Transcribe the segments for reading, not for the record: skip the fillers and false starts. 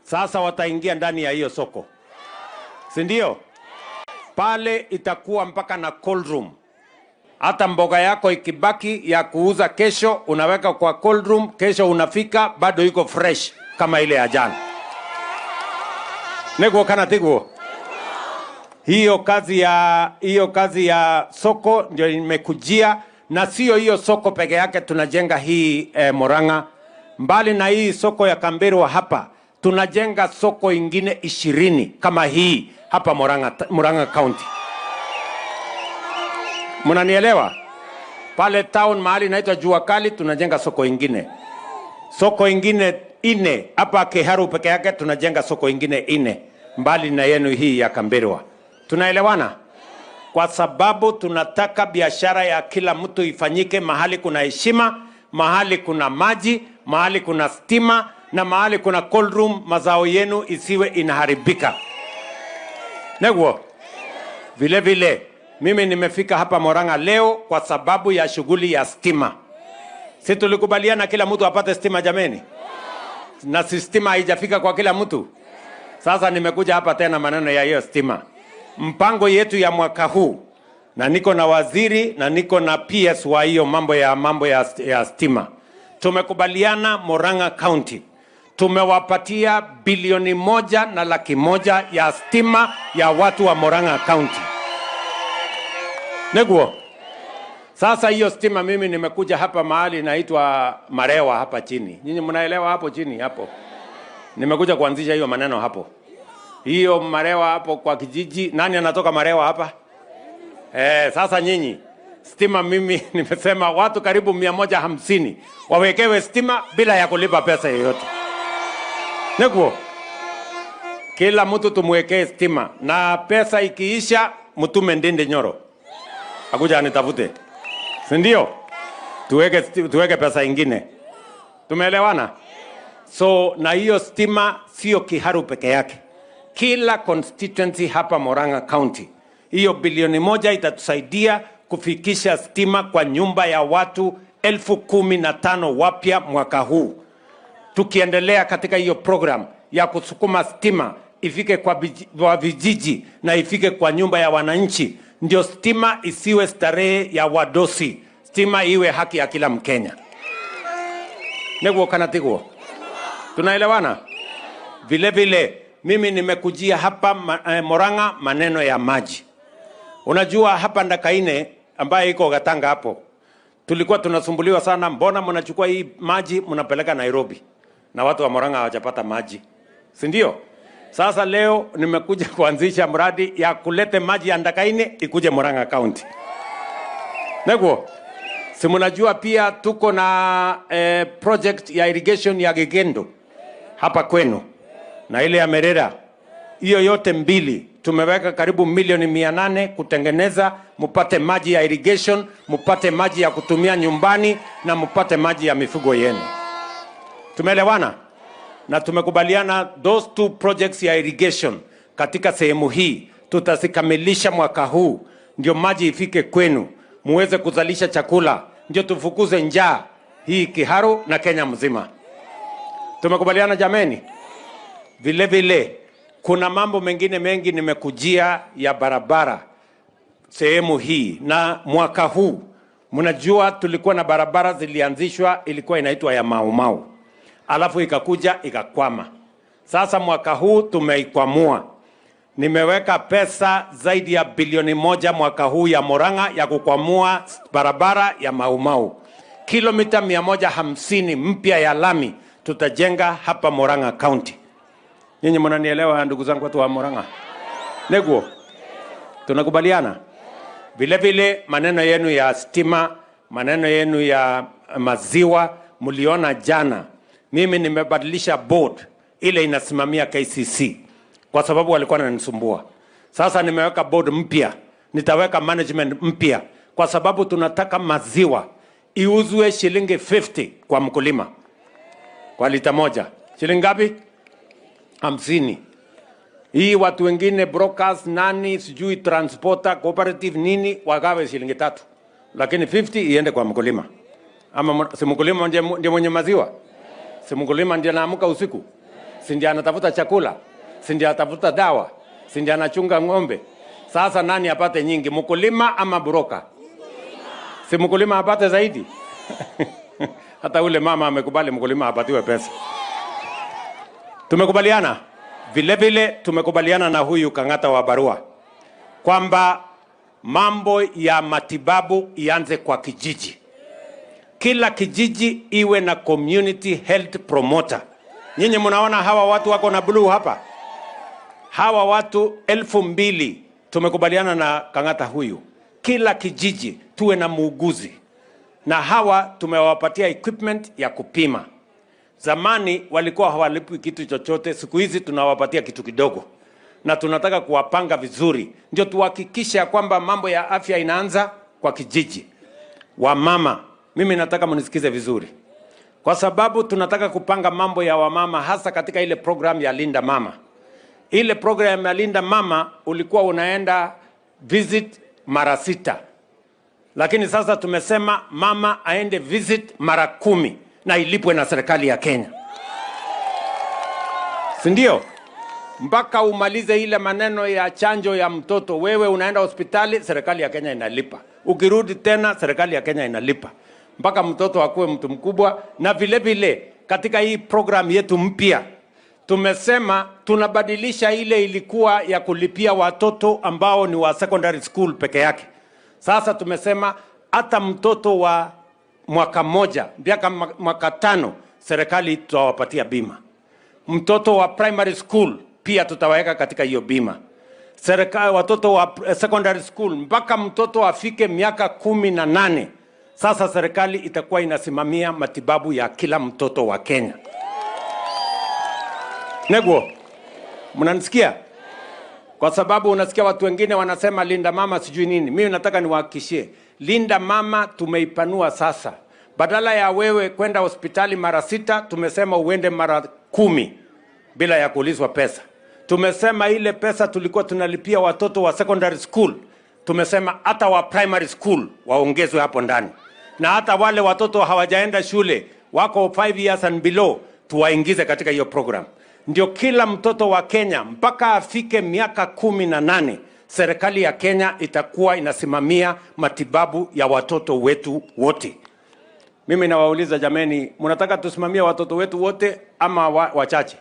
Sasa wataingia ndani ya hiyo soko, si ndio? Pale itakuwa mpaka na cold room. Hata mboga yako ikibaki ya kuuza kesho, unaweka kwa cold room, kesho unafika bado iko fresh kama ile ya jana. Nego kana tiguo. Hiyo kazi ya soko ndio imekujia, na sio hiyo soko peke yake tunajenga hii Murang'a. Mbali na hii soko ya Kambirwa hapa, tunajenga soko ingine 20 kama hii hapa Murang'a County. Mnanielewa? Pale town mahali inaitwa Jua Kali tunajenga soko ingine. Soko ingine 4 hapa Kiharu peke yake tunajenga soko ingine 4 mbali na yenu hii ya Kambirwa. Tunaelewana? Kwa sababu tunataka biashara ya kila mtu ifanyike mahali kuna heshima, mahali kuna maji, mahali kuna stima na mahali kuna cold room, mazao yenu isiwe inaharibika. Negwo? Vile vile mimi nimefika hapa Murang'a leo kwa sababu ya shughuli ya stima. Si tulikubaliana kila mtu apate stima jameni? Na stima haijafika kwa kila mtu. Sasa nimekuja hapa tena maneno ya hiyo stima. Mpango yetu ya mwaka huu, na niko na waziri na niko na PS wa hiyo mambo ya stima. Tumekubaliana Murang'a County tumewapatia bilioni 1.1 ya stima ya watu wa Murang'a County. Negwo. Sasa hiyo stima mimi nimekuja hapa mahali inaitwa Marewa hapa chini. Nyinyi mnaelewa hapo chini hapo? Nimekuja kuanzisha hiyo maneno hapo. Hiyo Marewa hapo kwa kijiji. Nani anatoka Marewa hapa? Sasa nyinyi stima mimi nimesema watu karibu 150 wawekewe stima bila ya kulipa pesa yoyote. Negwo. Kila mtu tumwekee stima na pesa ikiisha mtume Ndindi Nyoro akuja anitafute. Si ndio? Tuweke pesa ingine. Tumeelewana? So na hiyo stima sio Kiharu peke yake. Kila constituency hapa Murang'a County. Hiyo bilioni 1 itatusaidia kufikisha stima kwa nyumba ya watu 15,000 wapya mwaka huu. Tukiendelea katika hiyo program ya kusukuma stima ifike kwa vijiji na ifike kwa nyumba ya wananchi, ndio stima isiwe starehe ya wadosi, stima iwe haki ya kila Mkenya. Negwo kana tiguo? Tunaelewana? Vile vile mimi nimekujia hapa Murang'a maneno ya maji. Unajua hapa Ndakaine ambaye iko Gatanga hapo, tulikuwa tunasumbuliwa sana, mbona mnachukua hii maji mnapeleka Nairobi na watu wa Murang'a hawajapata maji, si ndio? Sasa leo nimekuja kuanzisha mradi ya kulete maji ya Ndakaine ikuje Murang'a County. Negwo, si mnajua pia tuko na project ya irrigation ya Gegendo hapa kwenu na ile ya Merera. Hiyo yote mbili tumeweka karibu milioni 800 kutengeneza, mupate maji ya irrigation, mupate maji ya kutumia nyumbani na mupate maji ya mifugo yenu. Tumeelewana? Na tumekubaliana those 2 projects ya irrigation katika sehemu hii tutazikamilisha mwaka huu, ndio maji ifike kwenu, muweze kuzalisha chakula, ndio tufukuze njaa hii Kiharu na Kenya mzima. Tumekubaliana jameni? Vile vile kuna mambo mengine mengi nimekujia ya barabara sehemu hii, na mwaka huu mnajua tulikuwa na barabara zilianzishwa ilikuwa inaitwa ya Mau Mau, alafu ikakuja ikakwama. Sasa mwaka huu tumeikwamua. Nimeweka pesa zaidi ya bilioni 1 mwaka huu ya Murang'a ya kukwamua barabara ya Mau Mau. Kilomita 150 mpya ya lami tutajenga hapa Murang'a County. Nyinyi mnanielewa ndugu zangu watu wa Murang'a? Negwo. Tunakubaliana? Vile vile maneno yenu ya stima, maneno yenu ya maziwa mliona jana. Mimi nimebadilisha board ile inasimamia KCC kwa sababu walikuwa wananisumbua. Sasa nimeweka board mpya, nitaweka management mpya kwa sababu tunataka maziwa iuzwe shilingi 50 kwa mkulima kwa lita moja. Shilingi ngapi? 50. Hii watu wengine brokers nani sijui transporter cooperative nini wagawe shilingi 3. Lakini 50 iende kwa mkulima. Ama si mkulima ndiye mwenye maziwa? Si mkulima ndiye anaamka usiku? Si ndiye anatafuta chakula? Si ndiye anatafuta dawa? Si ndiye anachunga ng'ombe? Sasa nani apate nyingi, mkulima ama broker? Si mkulima apate zaidi? Hata ule mama amekubali mkulima apatiwe pesa. Tumekubaliana vile vile, tumekubaliana na huyu Kang'ata wa barua kwamba mambo ya matibabu ianze kwa kijiji. Kila kijiji iwe na community health promoter. Nyinyi mnaona hawa watu wako na blue hapa, hawa watu 2,000. Tumekubaliana na Kang'ata huyu, kila kijiji tuwe na muuguzi, na hawa tumewapatia equipment ya kupima. Zamani walikuwa hawalipi kitu chochote, siku hizi tunawapatia kitu kidogo, na tunataka kuwapanga vizuri ndio tuhakikishe kwamba mambo ya afya inaanza kwa kijiji. Wamama, mimi nataka mnisikize vizuri, kwa sababu tunataka kupanga mambo ya wamama, hasa katika ile program ya Linda Mama. Ile program ya Linda Mama ulikuwa unaenda visit mara 6, lakini sasa tumesema mama aende visit mara 10 na ilipwe na serikali ya Kenya. Si ndio? Mpaka umalize ile maneno ya chanjo ya mtoto, wewe unaenda hospitali, serikali ya Kenya inalipa. Ukirudi tena, serikali ya Kenya inalipa. Mpaka mtoto akuwe mtu mkubwa. Na vile vile katika hii program yetu mpya tumesema tunabadilisha ile ilikuwa ya kulipia watoto ambao ni wa secondary school peke yake. Sasa tumesema hata mtoto wa mwaka moja mpaka mwaka 5 serikali tutawapatia bima. Mtoto wa primary school pia tutaweka katika hiyo bima. Serikali watoto wa secondary school mpaka mtoto afike miaka 18, sasa serikali itakuwa inasimamia matibabu ya kila mtoto wa Kenya. Negwo, mnanisikia? Kwa sababu unasikia watu wengine wanasema Linda Mama sijui nini. Mimi nataka niwahakikishie, Linda Mama tumeipanua sasa. Badala ya wewe kwenda hospitali mara 6, tumesema uende mara 10 bila ya kuulizwa pesa. Tumesema ile pesa tulikuwa tunalipia watoto wa secondary school, tumesema hata wa primary school waongezwe hapo ndani. Na hata wale watoto hawajaenda shule, wako 5 years and below, tuwaingize katika hiyo program. Ndio kila mtoto wa Kenya mpaka afike miaka 18, serikali ya Kenya itakuwa inasimamia matibabu ya watoto wetu wote. Mimi nawauliza jameni, mnataka tusimamie watoto wetu wote ama wachache?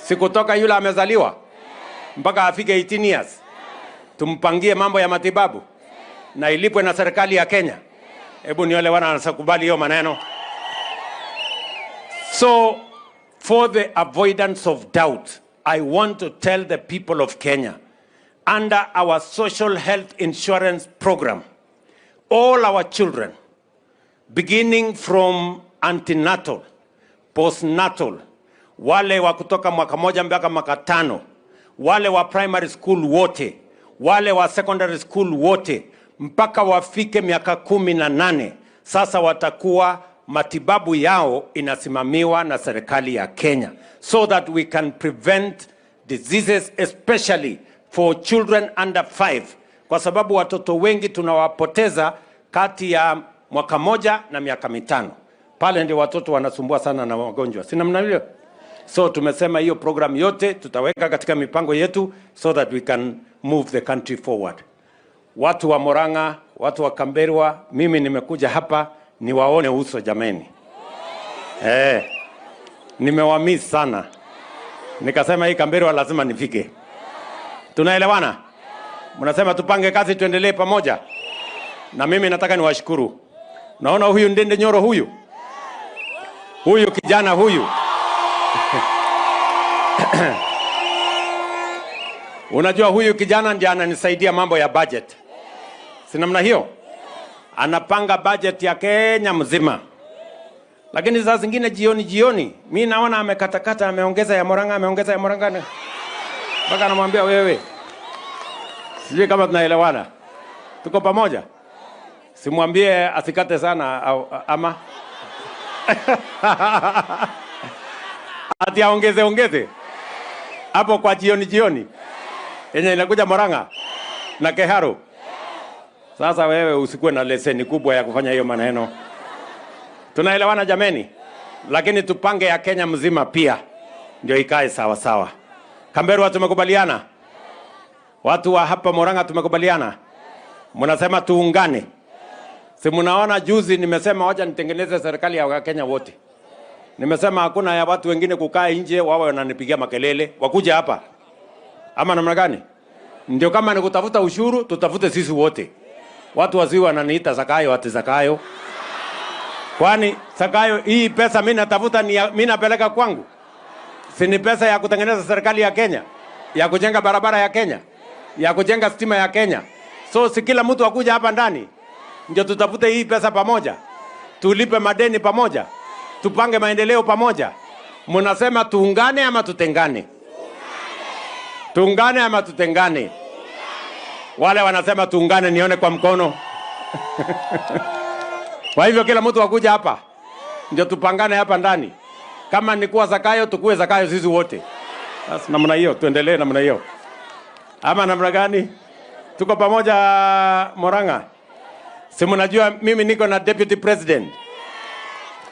Sikutoka yule amezaliwa mpaka afike 18 years. Tumpangie mambo ya matibabu na ilipwe na serikali ya Kenya. Hebu niole wana wanasakubali hiyo maneno. So for the avoidance of doubt, I want to tell the people of Kenya, under our social health insurance program, all our children, beginning from antenatal, postnatal, wale wa kutoka mwaka 1 mpaka mwaka 5, wale wa primary school wote, wale wa secondary school wote, mpaka wafike miaka 18, sasa watakuwa matibabu yao inasimamiwa na serikali ya Kenya, so that we can prevent diseases, especially for children under 5, kwa sababu watoto wengi tunawapoteza kati ya mwaka 1 na miaka 5. Pale ndio watoto wanasumbua sana na magonjwa. Sina mnalio. So tumesema hiyo program yote tutaweka katika mipango yetu, so that we can move the country forward. Watu wa Murang'a, watu wa Kamberwa, mimi nimekuja hapa niwaone uso jameni. Nimewamiss sana. Nikasema hii Kamberwa lazima nifike. Tunaelewana? Mnasema tupange kazi tuendelee pamoja. Na mimi nataka niwashukuru. Naona huyu Ndende Nyoro huyu. Huyu kijana huyu. Unajua huyu kijana ndiye ananisaidia mambo ya budget. Si namna hiyo? Anapanga budget ya Kenya mzima. Lakini saa zingine jioni mimi naona amekatakata, ameongeza ya Murang'a, mpaka anamwambia wewe. Sijui kama tunaelewana. Tuko pamoja? Simwambie asikate sana ama ati aongeze hapo kwa jioni yenye inakuja Murang'a na Keharo. Sasa wewe usikuwe na leseni kubwa ya kufanya hiyo maneno. Tunaelewana jameni? Lakini tupange ya Kenya mzima pia. ndio ikae sawa sawa. Kamberwa tumekubaliana, watu wa hapa Murang'a tumekubaliana, mnasema tuungane. Si mnaona juzi nimesema wacha nitengeneze serikali ya Wakenya wote. Nimesema hakuna ya watu wengine kukaa nje wao wananipigia makelele, wakuja hapa. Ama namna gani? Ndio kama ni kutafuta ushuru, tutafute sisi wote. Watu wasiwe wananiita Zakayo ati Zakayo. Kwani Zakayo hii pesa mimi natafuta mimi napeleka kwangu? Si ni pesa ya kutengeneza serikali ya Kenya, ya kujenga barabara ya Kenya, ya kujenga stima ya Kenya. So si kila mtu akuja hapa ndani. Ndio tutafute hii pesa pamoja. Tulipe madeni pamoja. Tupange maendeleo pamoja. Mnasema tuungane ama tutengane? Tuungane ama tutengane? Wale wanasema tuungane nione kwa mkono. Kwa hivyo kila mtu akuja hapa. Ndio tupangane hapa ndani. Kama ni kuwa Zakayo, tukue Zakayo sisi wote. Basi namna hiyo, tuendelee namna hiyo. Ama namna gani? Tuko pamoja Murang'a. Si mnajua mimi niko na deputy president.